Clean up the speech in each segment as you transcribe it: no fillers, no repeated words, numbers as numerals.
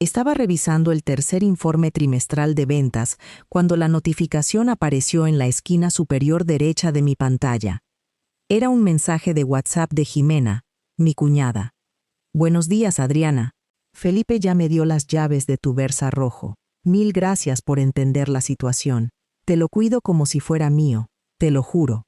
Estaba revisando el tercer informe trimestral de ventas cuando la notificación apareció en la esquina superior derecha de mi pantalla. Era un mensaje de WhatsApp de Jimena, mi cuñada. Buenos días, Adriana. Felipe ya me dio las llaves de tu Versa rojo. Mil gracias por entender la situación. Te lo cuido como si fuera mío, te lo juro.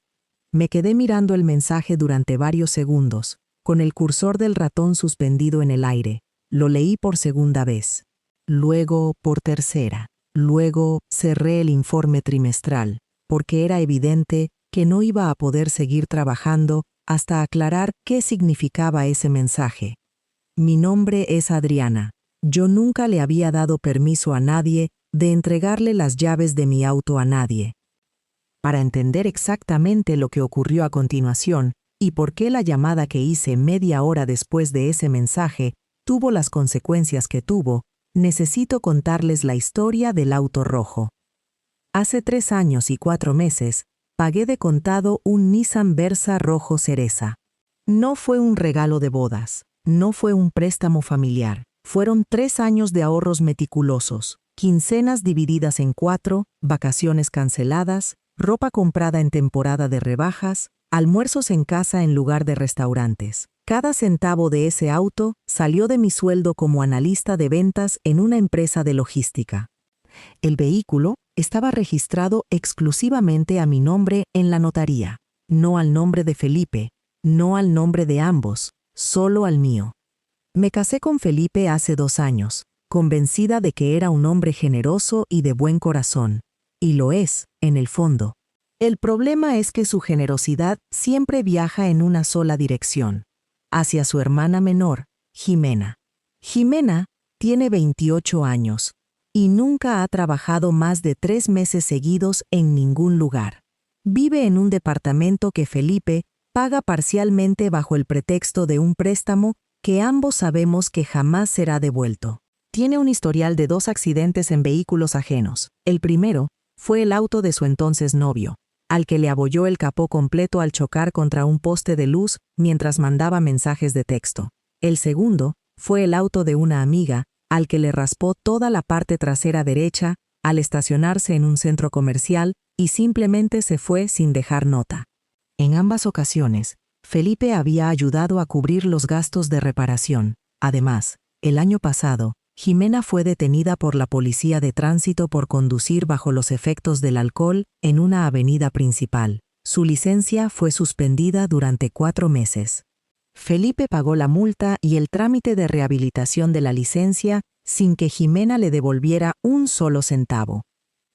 Me quedé mirando el mensaje durante varios segundos, con el cursor del ratón suspendido en el aire. Lo leí por segunda vez. Luego por tercera. Luego cerré el informe trimestral, porque era evidente que no iba a poder seguir trabajando hasta aclarar qué significaba ese mensaje. Mi nombre es Adriana. Yo nunca le había dado permiso a nadie de entregarle las llaves de mi auto a nadie. Para entender exactamente lo que ocurrió a continuación y por qué la llamada que hice media hora después de ese mensaje tuvo las consecuencias que tuvo, necesito contarles la historia del auto rojo. Hace 3 años y 4 meses, pagué de contado un Nissan Versa rojo cereza. No fue un regalo de bodas, no fue un préstamo familiar. Fueron 3 años de ahorros meticulosos, quincenas divididas en 4, vacaciones canceladas, ropa comprada en temporada de rebajas, almuerzos en casa en lugar de restaurantes. Cada centavo de ese auto salió de mi sueldo como analista de ventas en una empresa de logística. El vehículo estaba registrado exclusivamente a mi nombre en la notaría, no al nombre de Felipe, no al nombre de ambos, solo al mío. Me casé con Felipe hace 2 años, convencida de que era un hombre generoso y de buen corazón, y lo es, en el fondo. El problema es que su generosidad siempre viaja en una sola dirección, hacia su hermana menor, Jimena. Jimena tiene 28 años y nunca ha trabajado más de 3 meses seguidos en ningún lugar. Vive en un departamento que Felipe paga parcialmente bajo el pretexto de un préstamo que ambos sabemos que jamás será devuelto. Tiene un historial de 2 accidentes en vehículos ajenos. El primero fue el auto de su entonces novio, al que le abolló el capó completo al chocar contra un poste de luz mientras mandaba mensajes de texto. El segundo fue el auto de una amiga, al que le raspó toda la parte trasera derecha al estacionarse en un centro comercial y simplemente se fue sin dejar nota. En ambas ocasiones, Felipe había ayudado a cubrir los gastos de reparación. Además, el año pasado, Jimena fue detenida por la policía de tránsito por conducir bajo los efectos del alcohol en una avenida principal. Su licencia fue suspendida durante 4 meses. Felipe pagó la multa y el trámite de rehabilitación de la licencia sin que Jimena le devolviera un solo centavo.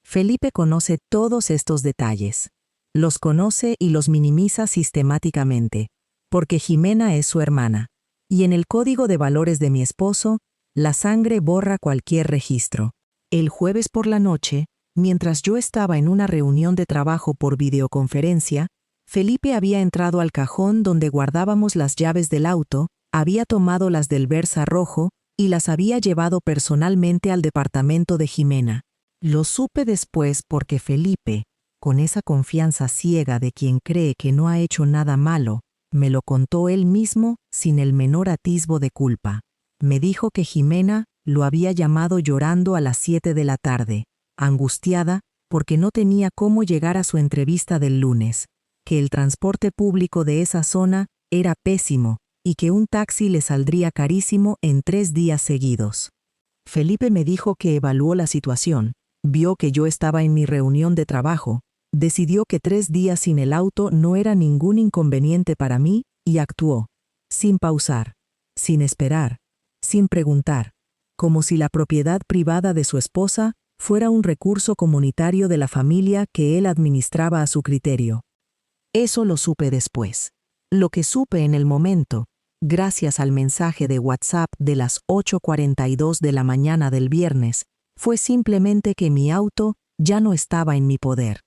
Felipe conoce todos estos detalles. Los conoce y los minimiza sistemáticamente, porque Jimena es su hermana, y en el código de valores de mi esposo, la sangre borra cualquier registro. El jueves por la noche, mientras yo estaba en una reunión de trabajo por videoconferencia, Felipe había entrado al cajón donde guardábamos las llaves del auto, había tomado las del Versa rojo y las había llevado personalmente al departamento de Jimena. Lo supe después porque Felipe, con esa confianza ciega de quien cree que no ha hecho nada malo, me lo contó él mismo sin el menor atisbo de culpa. Me dijo que Jimena lo había llamado llorando a las 7 de la tarde, angustiada porque no tenía cómo llegar a su entrevista del lunes, que el transporte público de esa zona era pésimo y que un taxi le saldría carísimo en 3 días seguidos. Felipe me dijo que evaluó la situación, vio que yo estaba en mi reunión de trabajo, decidió que 3 días sin el auto no era ningún inconveniente para mí y actuó, sin pausar, sin esperar, sin preguntar, como si la propiedad privada de su esposa fuera un recurso comunitario de la familia que él administraba a su criterio. Eso lo supe después. Lo que supe en el momento, gracias al mensaje de WhatsApp de las 8:42 de la mañana del viernes, fue simplemente que mi auto ya no estaba en mi poder.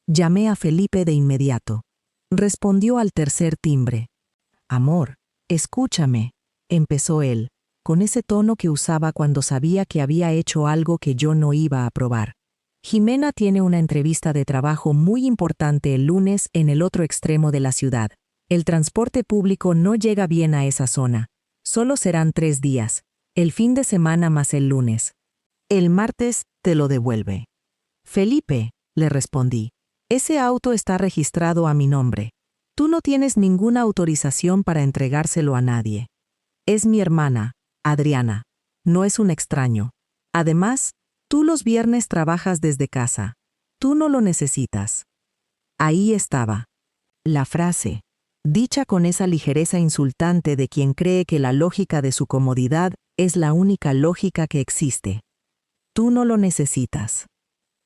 Llamé a Felipe de inmediato. Respondió al tercer timbre. «Amor, escúchame», empezó él, con ese tono que usaba cuando sabía que había hecho algo que yo no iba a aprobar. Jimena tiene una entrevista de trabajo muy importante el lunes en el otro extremo de la ciudad. El transporte público no llega bien a esa zona. Solo serán 3 días. El fin de semana más el lunes. El martes te lo devuelve. Felipe, le respondí, ese auto está registrado a mi nombre. Tú no tienes ninguna autorización para entregárselo a nadie. Es mi hermana, Adriana. No es un extraño. Además, tú los viernes trabajas desde casa. Tú no lo necesitas. Ahí estaba. La frase, dicha con esa ligereza insultante de quien cree que la lógica de su comodidad es la única lógica que existe. Tú no lo necesitas.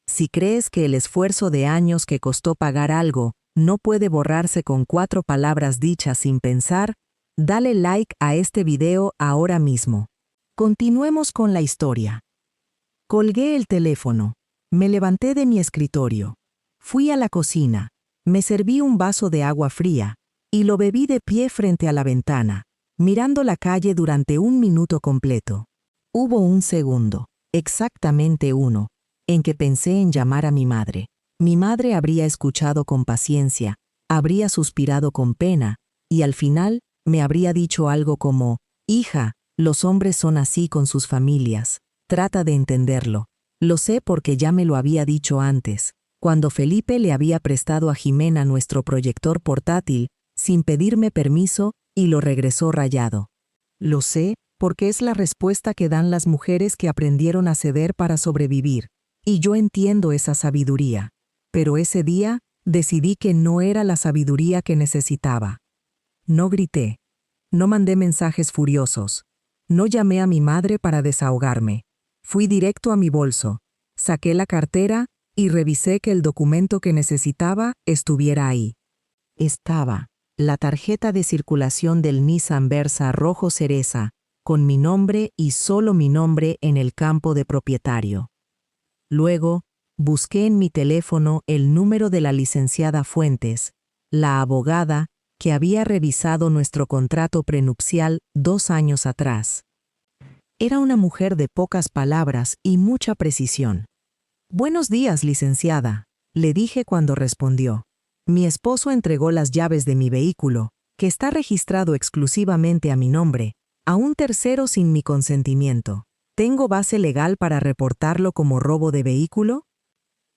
Si crees que el esfuerzo de años que costó pagar algo no puede borrarse con 4 palabras dichas sin pensar, dale like a este video ahora mismo. Continuemos con la historia. Colgué el teléfono. Me levanté de mi escritorio. Fui a la cocina. Me serví un vaso de agua fría y lo bebí de pie frente a la ventana, mirando la calle durante 1 minuto completo. Hubo un segundo, exactamente uno, en que pensé en llamar a mi madre. Mi madre habría escuchado con paciencia, habría suspirado con pena, y al final me habría dicho algo como, «Hija, los hombres son así con sus familias, trata de entenderlo». Lo sé porque ya me lo había dicho antes, cuando Felipe le había prestado a Jimena nuestro proyector portátil, sin pedirme permiso, y lo regresó rayado. Lo sé porque es la respuesta que dan las mujeres que aprendieron a ceder para sobrevivir, y yo entiendo esa sabiduría. Pero ese día decidí que no era la sabiduría que necesitaba. No grité. No mandé mensajes furiosos. No llamé a mi madre para desahogarme. Fui directo a mi bolso. Saqué la cartera y revisé que el documento que necesitaba estuviera ahí. Estaba la tarjeta de circulación del Nissan Versa rojo cereza, con mi nombre y solo mi nombre en el campo de propietario. Luego, busqué en mi teléfono el número de la licenciada Fuentes, la abogada que había revisado nuestro contrato prenupcial 2 años atrás. Era una mujer de pocas palabras y mucha precisión. «Buenos días, licenciada», le dije cuando respondió. «Mi esposo entregó las llaves de mi vehículo, que está registrado exclusivamente a mi nombre, a un tercero sin mi consentimiento. ¿Tengo base legal para reportarlo como robo de vehículo?».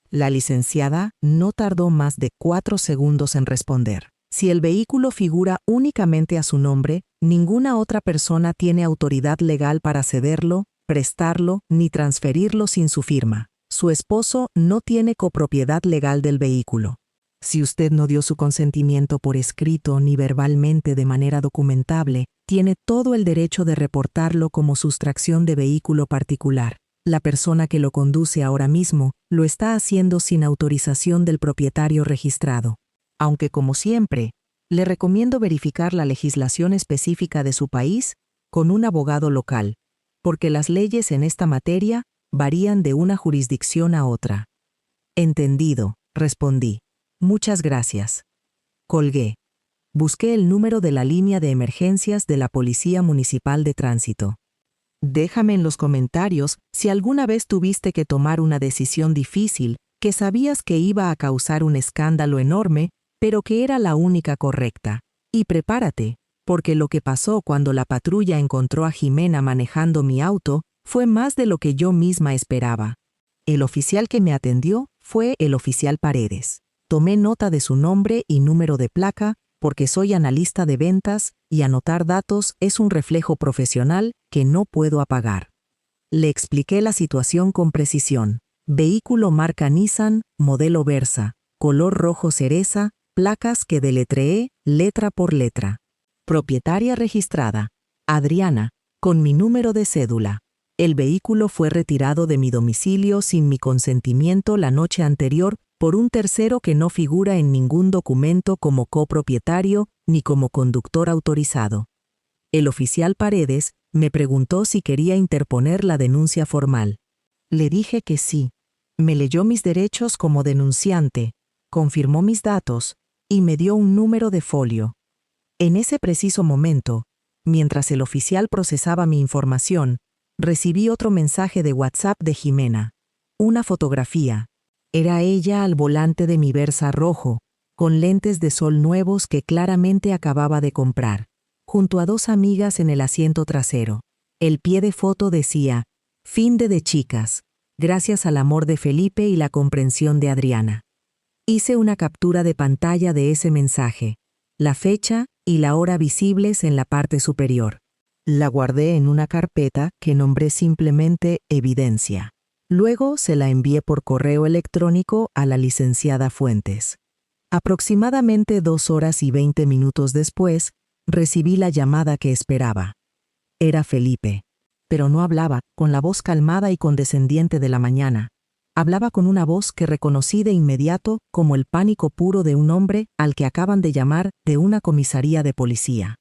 La licenciada no tardó más de 4 segundos en responder. «Si el vehículo figura únicamente a su nombre, ninguna otra persona tiene autoridad legal para cederlo, prestarlo ni transferirlo sin su firma. Su esposo no tiene copropiedad legal del vehículo. Si usted no dio su consentimiento por escrito ni verbalmente de manera documentable, tiene todo el derecho de reportarlo como sustracción de vehículo particular. La persona que lo conduce ahora mismo lo está haciendo sin autorización del propietario registrado. Aunque, como siempre, le recomiendo verificar la legislación específica de su país con un abogado local, porque las leyes en esta materia varían de una jurisdicción a otra». «Entendido», respondí. «Muchas gracias». Colgué. Busqué el número de la línea de emergencias de la Policía Municipal de Tránsito. Déjame en los comentarios si alguna vez tuviste que tomar una decisión difícil que sabías que iba a causar un escándalo enorme, pero que era la única correcta. Y prepárate, porque lo que pasó cuando la patrulla encontró a Jimena manejando mi auto fue más de lo que yo misma esperaba. El oficial que me atendió fue el oficial Paredes. Tomé nota de su nombre y número de placa porque soy analista de ventas y anotar datos es un reflejo profesional que no puedo apagar. Le expliqué la situación con precisión. Vehículo marca Nissan, modelo Versa, color rojo cereza, placas que deletreé letra por letra. Propietaria registrada, Adriana, con mi número de cédula. El vehículo fue retirado de mi domicilio sin mi consentimiento la noche anterior por un tercero que no figura en ningún documento como copropietario ni como conductor autorizado. El oficial Paredes me preguntó si quería interponer la denuncia formal. Le dije que sí. Me leyó mis derechos como denunciante, confirmó mis datos y me dio un número de folio. En ese preciso momento, mientras el oficial procesaba mi información, recibí otro mensaje de WhatsApp de Jimena. Una fotografía. Era ella al volante de mi Versa rojo, con lentes de sol nuevos que claramente acababa de comprar, junto a 2 amigas en el asiento trasero. El pie de foto decía, fin de chicas, gracias al amor de Felipe y la comprensión de Adriana. Hice una captura de pantalla de ese mensaje, la fecha y la hora visibles en la parte superior. La guardé en una carpeta que nombré simplemente Evidencia. Luego se la envié por correo electrónico a la licenciada Fuentes. Aproximadamente 2 horas y 20 minutos después, recibí la llamada que esperaba. Era Felipe, pero no hablaba con la voz calmada y condescendiente de la mañana. Hablaba con una voz que reconocí de inmediato como el pánico puro de un hombre al que acaban de llamar de una comisaría de policía.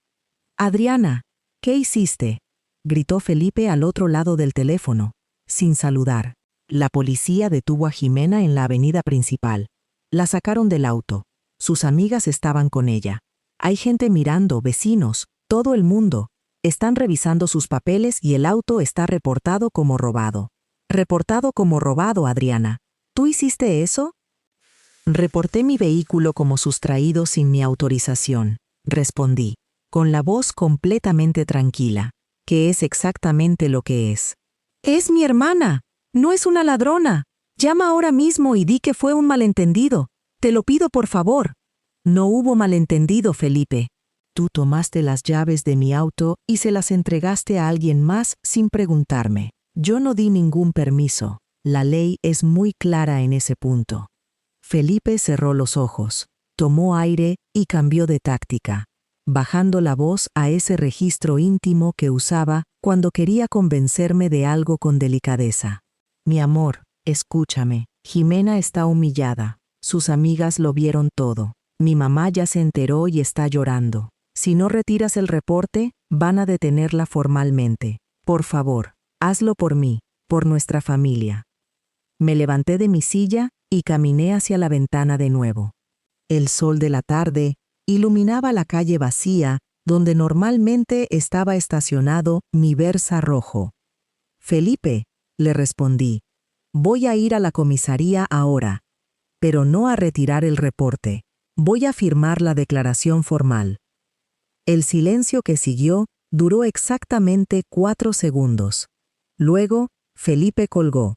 «Adriana, ¿qué hiciste?», gritó Felipe al otro lado del teléfono, sin saludar. La policía detuvo a Jimena en la avenida principal. La sacaron del auto. Sus amigas estaban con ella. Hay gente mirando, vecinos, todo el mundo. Están revisando sus papeles y el auto está reportado como robado. Reportado como robado, Adriana. ¿Tú hiciste eso? Reporté mi vehículo como sustraído sin mi autorización, respondí, con la voz completamente tranquila, que es exactamente lo que es. Es mi hermana, no es una ladrona. Llama ahora mismo y di que fue un malentendido. Te lo pido por favor. No hubo malentendido, Felipe. Tú tomaste las llaves de mi auto y se las entregaste a alguien más sin preguntarme. Yo no di ningún permiso. La ley es muy clara en ese punto. Felipe cerró los ojos, tomó aire y cambió de táctica, bajando la voz a ese registro íntimo que usaba cuando quería convencerme de algo con delicadeza. Mi amor, escúchame. Jimena está humillada. Sus amigas lo vieron todo. Mi mamá ya se enteró y está llorando. Si no retiras el reporte, van a detenerla formalmente. Por favor, hazlo por mí, por nuestra familia. Me levanté de mi silla y caminé hacia la ventana de nuevo. El sol de la tarde iluminaba la calle vacía donde normalmente estaba estacionado mi Versa rojo. Felipe, le respondí, voy a ir a la comisaría ahora, pero no a retirar el reporte. Voy a firmar la declaración formal. El silencio que siguió duró exactamente 4 segundos. Luego, Felipe colgó.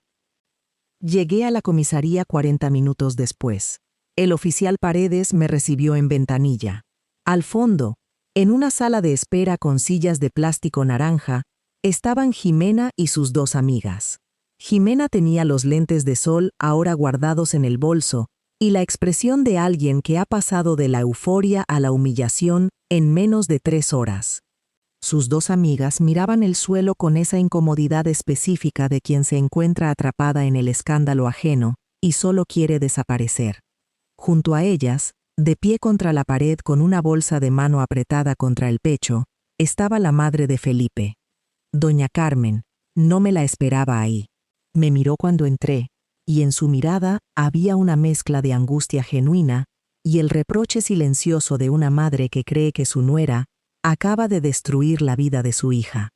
Llegué a la comisaría 40 minutos después. El oficial Paredes me recibió en ventanilla. Al fondo, en una sala de espera con sillas de plástico naranja, estaban Jimena y sus 2 amigas. Jimena tenía los lentes de sol ahora guardados en el bolso y la expresión de alguien que ha pasado de la euforia a la humillación en menos de 3 horas. Sus 2 amigas miraban el suelo con esa incomodidad específica de quien se encuentra atrapada en el escándalo ajeno y solo quiere desaparecer. Junto a ellas, de pie contra la pared con una bolsa de mano apretada contra el pecho, estaba la madre de Felipe. Doña Carmen, no me la esperaba ahí. Me miró cuando entré, y en su mirada había una mezcla de angustia genuina y el reproche silencioso de una madre que cree que su nuera acaba de destruir la vida de su hija.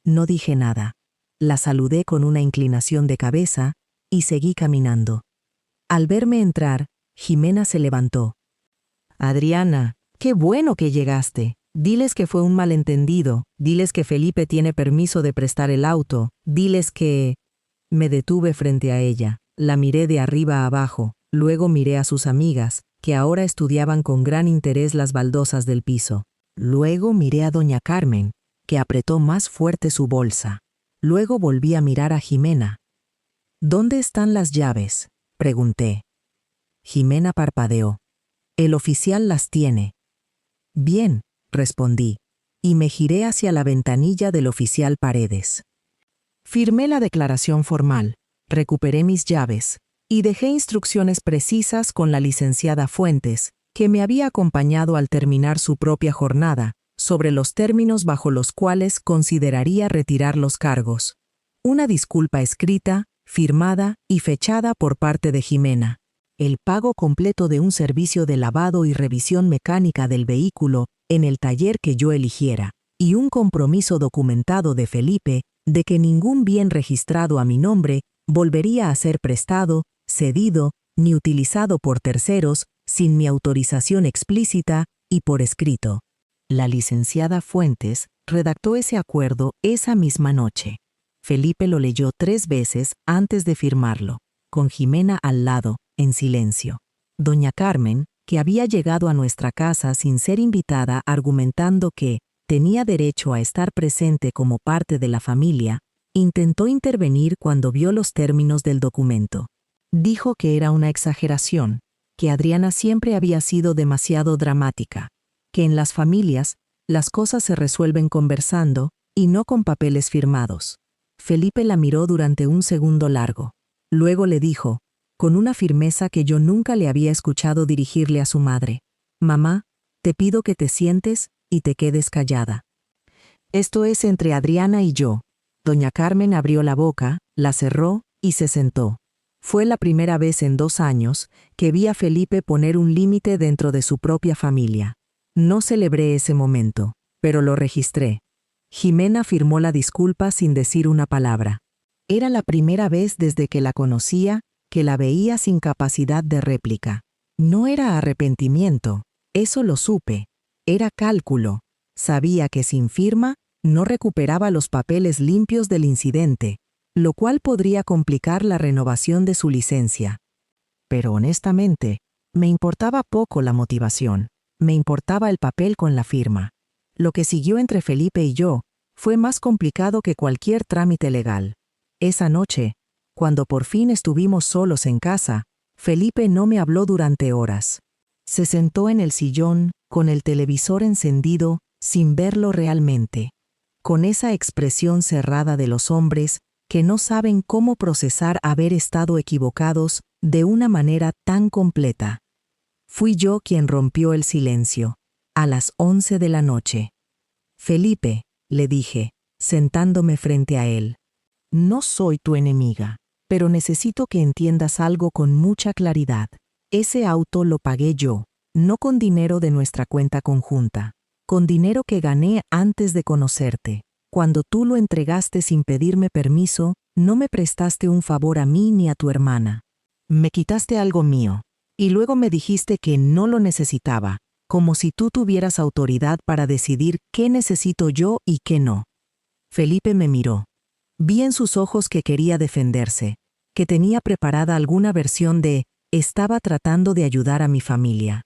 No dije nada. La saludé con una inclinación de cabeza y seguí caminando. Al verme entrar, Jimena se levantó. Adriana, qué bueno que llegaste. Diles que fue un malentendido. Diles que Felipe tiene permiso de prestar el auto. Diles que... Me detuve frente a ella. La miré de arriba a abajo. Luego miré a sus amigas, que ahora estudiaban con gran interés las baldosas del piso. Luego miré a doña Carmen, que apretó más fuerte su bolsa. Luego volví a mirar a Jimena. ¿Dónde están las llaves?, pregunté. Jimena parpadeó. El oficial las tiene. Bien, respondí, y me giré hacia la ventanilla del oficial Paredes. Firmé la declaración formal, recuperé mis llaves y dejé instrucciones precisas con la licenciada Fuentes, que me había acompañado al terminar su propia jornada, sobre los términos bajo los cuales consideraría retirar los cargos. Una disculpa escrita, firmada y fechada por parte de Jimena. El pago completo de un servicio de lavado y revisión mecánica del vehículo en el taller que yo eligiera, y un compromiso documentado de Felipe de que ningún bien registrado a mi nombre volvería a ser prestado, cedido ni utilizado por terceros sin mi autorización explícita y por escrito. La licenciada Fuentes redactó ese acuerdo esa misma noche. Felipe lo leyó 3 veces antes de firmarlo, con Jimena al lado, en silencio. Doña Carmen, que había llegado a nuestra casa sin ser invitada argumentando que tenía derecho a estar presente como parte de la familia, intentó intervenir cuando vio los términos del documento. Dijo que era una exageración, que Adriana siempre había sido demasiado dramática, que en las familias las cosas se resuelven conversando y no con papeles firmados. Felipe la miró durante un segundo largo. Luego le dijo, con una firmeza que yo nunca le había escuchado dirigirle a su madre: «Mamá, te pido que te sientes y te quedes callada. Esto es entre Adriana y yo». Doña Carmen abrió la boca, la cerró y se sentó. Fue la primera vez en 2 años que vi a Felipe poner un límite dentro de su propia familia. No celebré ese momento, pero lo registré. Jimena firmó la disculpa sin decir una palabra. Era la primera vez desde que la conocía que la veía sin capacidad de réplica. No era arrepentimiento, eso lo supe. Era cálculo. Sabía que sin firma no recuperaba los papeles limpios del incidente, lo cual podría complicar la renovación de su licencia. Pero honestamente, me importaba poco la motivación. Me importaba el papel con la firma. Lo que siguió entre Felipe y yo fue más complicado que cualquier trámite legal. Esa noche, cuando por fin estuvimos solos en casa, Felipe no me habló durante horas. Se sentó en el sillón, con el televisor encendido, sin verlo realmente, con esa expresión cerrada de los hombres que no saben cómo procesar haber estado equivocados de una manera tan completa. Fui yo quien rompió el silencio, a las 11 de la noche. «Felipe», le dije, sentándome frente a él, «no soy tu enemiga, pero necesito que entiendas algo con mucha claridad. Ese auto lo pagué yo, no con dinero de nuestra cuenta conjunta, con dinero que gané antes de conocerte. Cuando tú lo entregaste sin pedirme permiso, no me prestaste un favor a mí ni a tu hermana. Me quitaste algo mío, y luego me dijiste que no lo necesitaba, como si tú tuvieras autoridad para decidir qué necesito yo y qué no». Felipe me miró. Vi en sus ojos que quería defenderse, que tenía preparada alguna versión de «estaba tratando de ayudar a mi familia».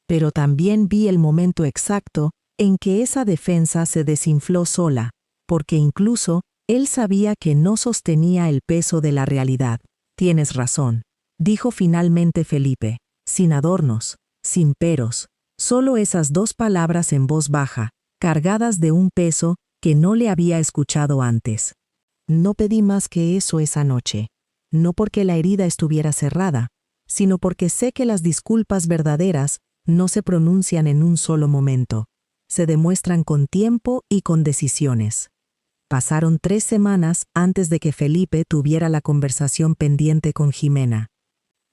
Pero también vi el momento exacto en que esa defensa se desinfló sola, porque incluso él sabía que no sostenía el peso de la realidad. «Tienes razón», dijo finalmente Felipe, sin adornos, sin peros, solo esas 2 palabras en voz baja, cargadas de un peso que no le había escuchado antes. No pedí más que eso esa noche, no porque la herida estuviera cerrada, sino porque sé que las disculpas verdaderas no se pronuncian en un solo momento, se demuestran con tiempo y con decisiones. Pasaron 3 semanas antes de que Felipe tuviera la conversación pendiente con Jimena.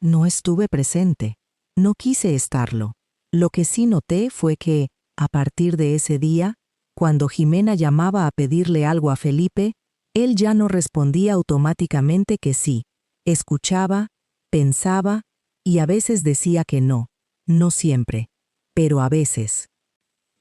No estuve presente, no quise estarlo. Lo que sí noté fue que, a partir de ese día, cuando Jimena llamaba a pedirle algo a Felipe, él ya no respondía automáticamente que sí. Escuchaba, pensaba y a veces decía que no, no siempre, pero a veces.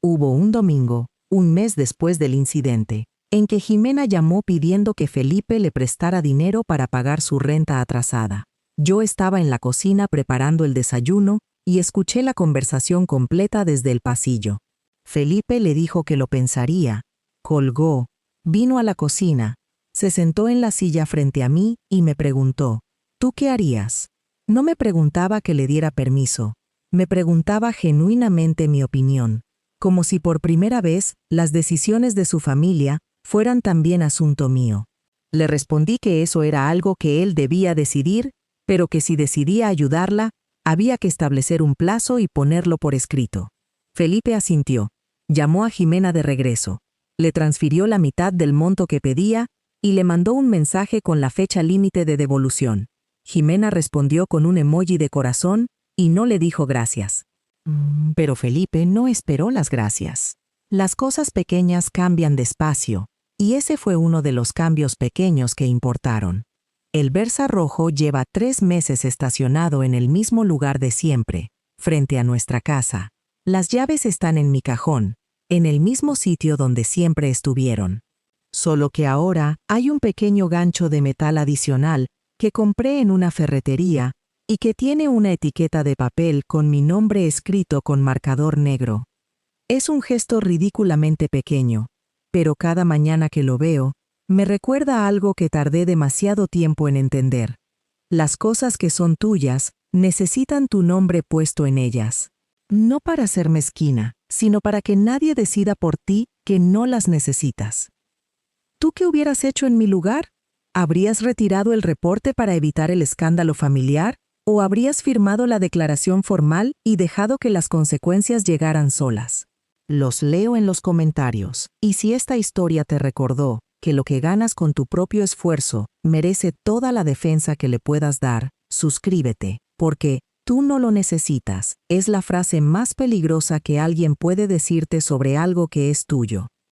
Hubo un domingo, un mes después del incidente, en que Jimena llamó pidiendo que Felipe le prestara dinero para pagar su renta atrasada. Yo estaba en la cocina preparando el desayuno y escuché la conversación completa desde el pasillo. Felipe le dijo que lo pensaría, colgó, vino a la cocina, se sentó en la silla frente a mí y me preguntó, ¿tú qué harías? No me preguntaba que le diera permiso, me preguntaba genuinamente mi opinión, como si por primera vez las decisiones de su familia fueran también asunto mío. Le respondí que eso era algo que él debía decidir, pero que si decidía ayudarla, había que establecer un plazo y ponerlo por escrito. Felipe asintió, llamó a Jimena de regreso, le transfirió la mitad del monto que pedía y le mandó un mensaje con la fecha límite de devolución. Jimena respondió con un emoji de corazón y no le dijo gracias. Pero Felipe no esperó las gracias. Las cosas pequeñas cambian despacio, y ese fue uno de los cambios pequeños que importaron. El Versa rojo lleva 3 meses estacionado en el mismo lugar de siempre, frente a nuestra casa. Las llaves están en mi cajón, en el mismo sitio donde siempre estuvieron. Solo que ahora hay un pequeño gancho de metal adicional que compré en una ferretería y que tiene una etiqueta de papel con mi nombre escrito con marcador negro. Es un gesto ridículamente pequeño, pero cada mañana que lo veo, me recuerda algo que tardé demasiado tiempo en entender. Las cosas que son tuyas necesitan tu nombre puesto en ellas. No para ser mezquina, sino para que nadie decida por ti que no las necesitas. ¿Tú qué hubieras hecho en mi lugar? ¿Habrías retirado el reporte para evitar el escándalo familiar? ¿O habrías firmado la declaración formal y dejado que las consecuencias llegaran solas? Los leo en los comentarios, y si esta historia te recordó que lo que ganas con tu propio esfuerzo merece toda la defensa que le puedas dar, suscríbete, porque tú no lo necesitas. Es la frase más peligrosa que alguien puede decirte sobre algo que es tuyo.